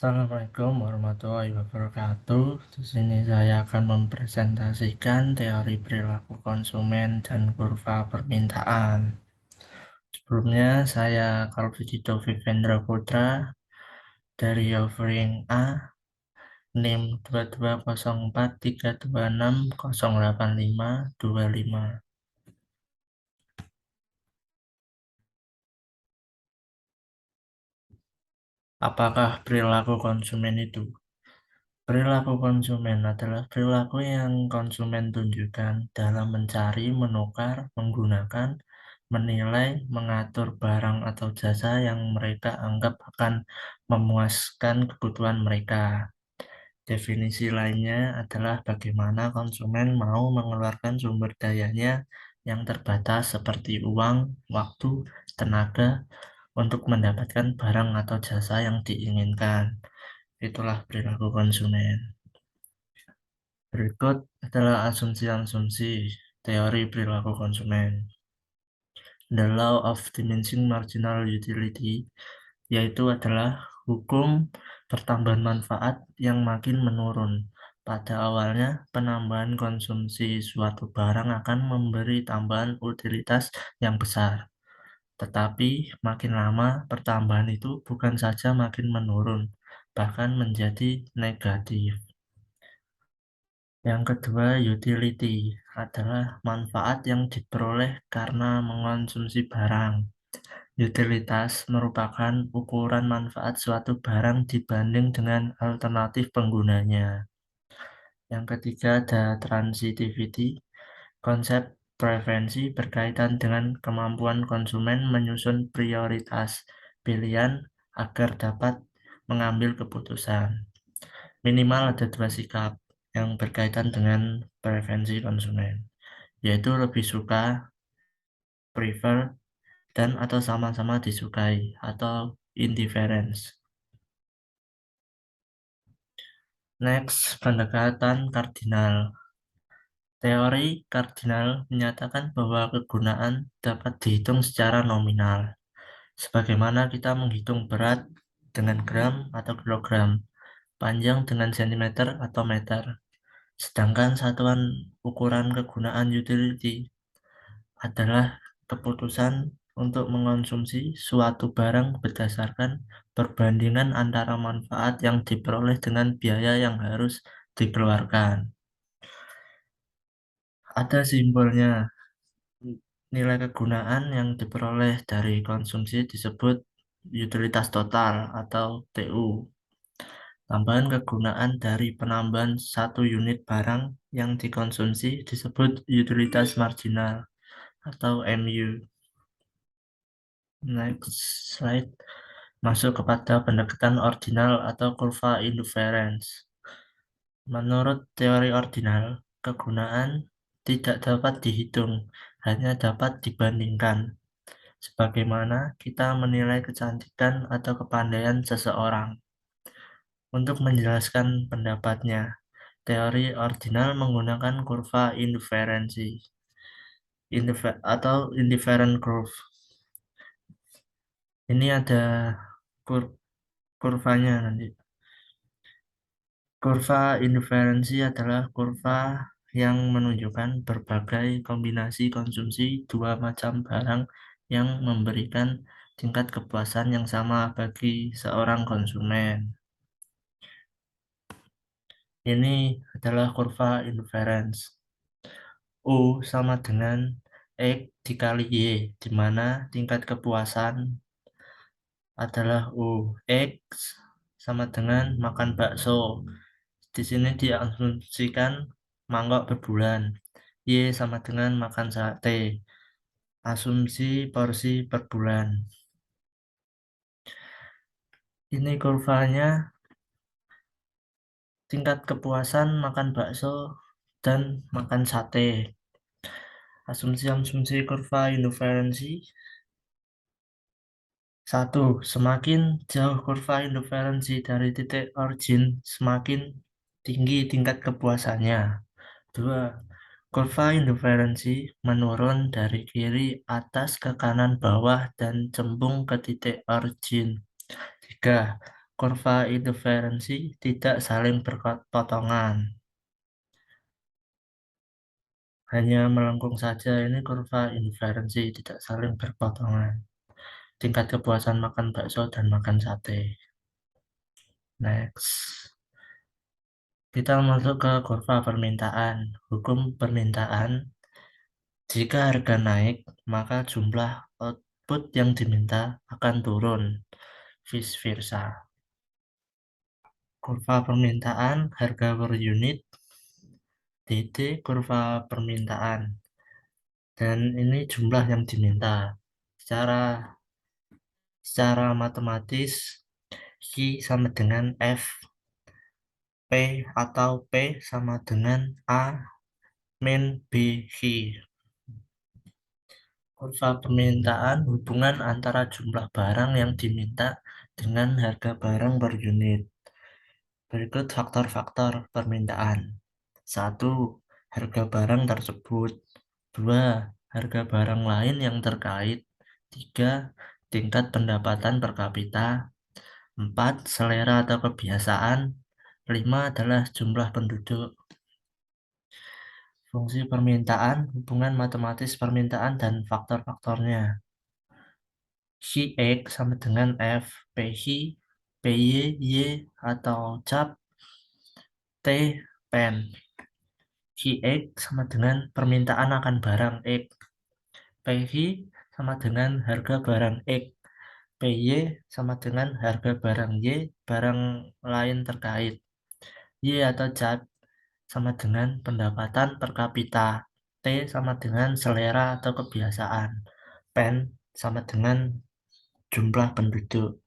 Assalamualaikum warahmatullahi wabarakatuh. Di sini saya akan mempresentasikan teori perilaku konsumen dan kurva permintaan. Sebelumnya, saya Kalvijito Vivendra Putra dari Offering A, NIM 220432608525. Apakah perilaku konsumen itu? Perilaku konsumen adalah perilaku yang konsumen tunjukkan dalam mencari, menukar, menggunakan, menilai, mengatur barang atau jasa yang mereka anggap akan memuaskan kebutuhan mereka. Definisi lainnya adalah bagaimana konsumen mau mengeluarkan sumber dayanya yang terbatas seperti uang, waktu, tenaga untuk mendapatkan barang atau jasa yang diinginkan. Itulah perilaku konsumen. Berikut adalah asumsi-asumsi teori perilaku konsumen. The law of diminishing marginal utility, yaitu adalah hukum pertambahan manfaat yang makin menurun. Pada awalnya, penambahan konsumsi suatu barang akan memberi tambahan utilitas yang besar. Tetapi makin lama, pertambahan itu bukan saja makin menurun, bahkan menjadi negatif. Yang kedua, utility adalah manfaat yang diperoleh karena mengonsumsi barang. Utilitas merupakan ukuran manfaat suatu barang dibanding dengan alternatif penggunanya. Yang ketiga, ada transitivity. Konsep preferensi berkaitan dengan kemampuan konsumen menyusun prioritas pilihan agar dapat mengambil keputusan. Minimal ada dua sikap yang berkaitan dengan preferensi konsumen, yaitu lebih suka, prefer, dan atau sama-sama disukai, atau indifference. Next, pendekatan kardinal. Teori kardinal menyatakan bahwa kegunaan dapat dihitung secara nominal, sebagaimana kita menghitung berat dengan gram atau kilogram, panjang dengan sentimeter atau meter. Sedangkan satuan ukuran kegunaan utility adalah keputusan untuk mengonsumsi suatu barang berdasarkan perbandingan antara manfaat yang diperoleh dengan biaya yang harus dikeluarkan. Ada simbolnya. Nilai kegunaan yang diperoleh dari konsumsi disebut utilitas total atau TU. Tambahan kegunaan dari penambahan satu unit barang yang dikonsumsi disebut utilitas marginal atau MU. Next slide. Masuk kepada pendekatan ordinal atau kurva indifference. Menurut teori ordinal, kegunaan tidak dapat dihitung, hanya dapat dibandingkan. Sebagaimana kita menilai kecantikan atau kepandaian seseorang. Untuk menjelaskan pendapatnya, teori ordinal menggunakan kurva indiferensi atau indifferent curve. Ini ada kur- kurvanya nanti. Kurva indiferensi adalah kurva yang menunjukkan berbagai kombinasi konsumsi dua macam barang yang memberikan tingkat kepuasan yang sama bagi seorang konsumen. Ini adalah kurva inference. U sama dengan X dikali Y, di mana tingkat kepuasan adalah U. X sama dengan makan bakso. Di sini diasumsikan mangkok berbulan. Y sama dengan makan sate. Asumsi porsi per bulan. Ini kurvanya tingkat kepuasan makan bakso dan makan sate. Asumsi-asumsi kurva indiferensi. 1. Semakin jauh kurva indiferensi dari titik origin, semakin tinggi tingkat kepuasannya. 2. Kurva indiferensi menurun dari kiri atas ke kanan bawah dan cembung ke titik origin. 3. Kurva indiferensi tidak saling berpotongan. Hanya melengkung saja, ini kurva indiferensi tidak saling berpotongan. Tingkat kepuasan makan bakso dan makan sate. Next. Kita masuk ke kurva permintaan. Hukum permintaan, jika harga naik, maka jumlah output yang diminta akan turun, vice versa. Kurva permintaan, harga per unit, DT kurva permintaan. Dan ini jumlah yang diminta. Secara secara matematis, Q sama dengan F, P atau P sama dengan A min BQ. Kurva permintaan hubungan antara jumlah barang yang diminta dengan harga barang per unit. Berikut faktor-faktor permintaan. 1. Harga barang tersebut. 2. Harga barang lain yang terkait. 3. Tingkat pendapatan per kapita. 4. Selera atau kebiasaan. 5 adalah jumlah penduduk. Fungsi permintaan, hubungan matematis permintaan dan faktor-faktornya. X sama dengan F, PI, PY, Y atau cap, T, pen. X sama dengan permintaan akan barang X. PY sama dengan harga barang X. PY sama dengan harga barang Y, barang lain terkait. Y atau cap sama dengan pendapatan per kapita. T sama dengan selera atau kebiasaan. Pen sama dengan jumlah penduduk.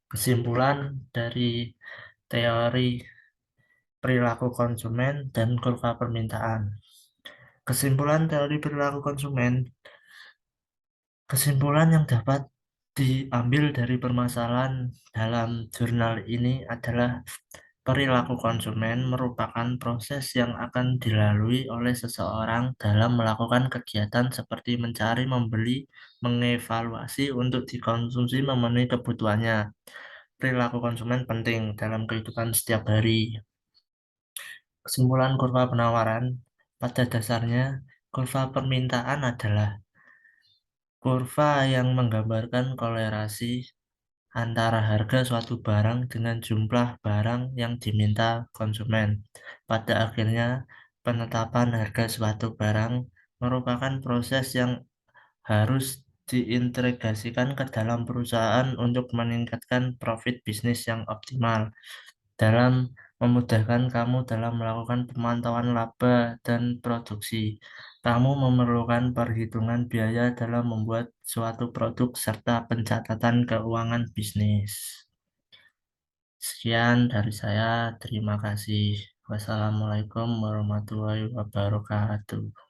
Kesimpulan dari teori perilaku konsumen dan kurva permintaan. Kesimpulan teori perilaku konsumen. Kesimpulan yang dapat diambil dari permasalahan dalam jurnal ini adalah perilaku konsumen merupakan proses yang akan dilalui oleh seseorang dalam melakukan kegiatan seperti mencari, membeli, mengevaluasi untuk dikonsumsi memenuhi kebutuhannya. Perilaku konsumen penting dalam kehidupan setiap hari. Kesimpulan kurva penawaran, pada dasarnya kurva permintaan adalah kurva yang menggambarkan kolerasi antara harga suatu barang dengan jumlah barang yang diminta konsumen. Pada akhirnya, penetapan harga suatu barang merupakan proses yang harus diintegrasikan ke dalam perusahaan untuk meningkatkan profit bisnis yang optimal. Dalam memudahkan kamu dalam melakukan pemantauan laba dan produksi, kamu memerlukan perhitungan biaya dalam membuat suatu produk serta pencatatan keuangan bisnis. Sekian dari saya, terima kasih. Wassalamualaikum warahmatullahi wabarakatuh.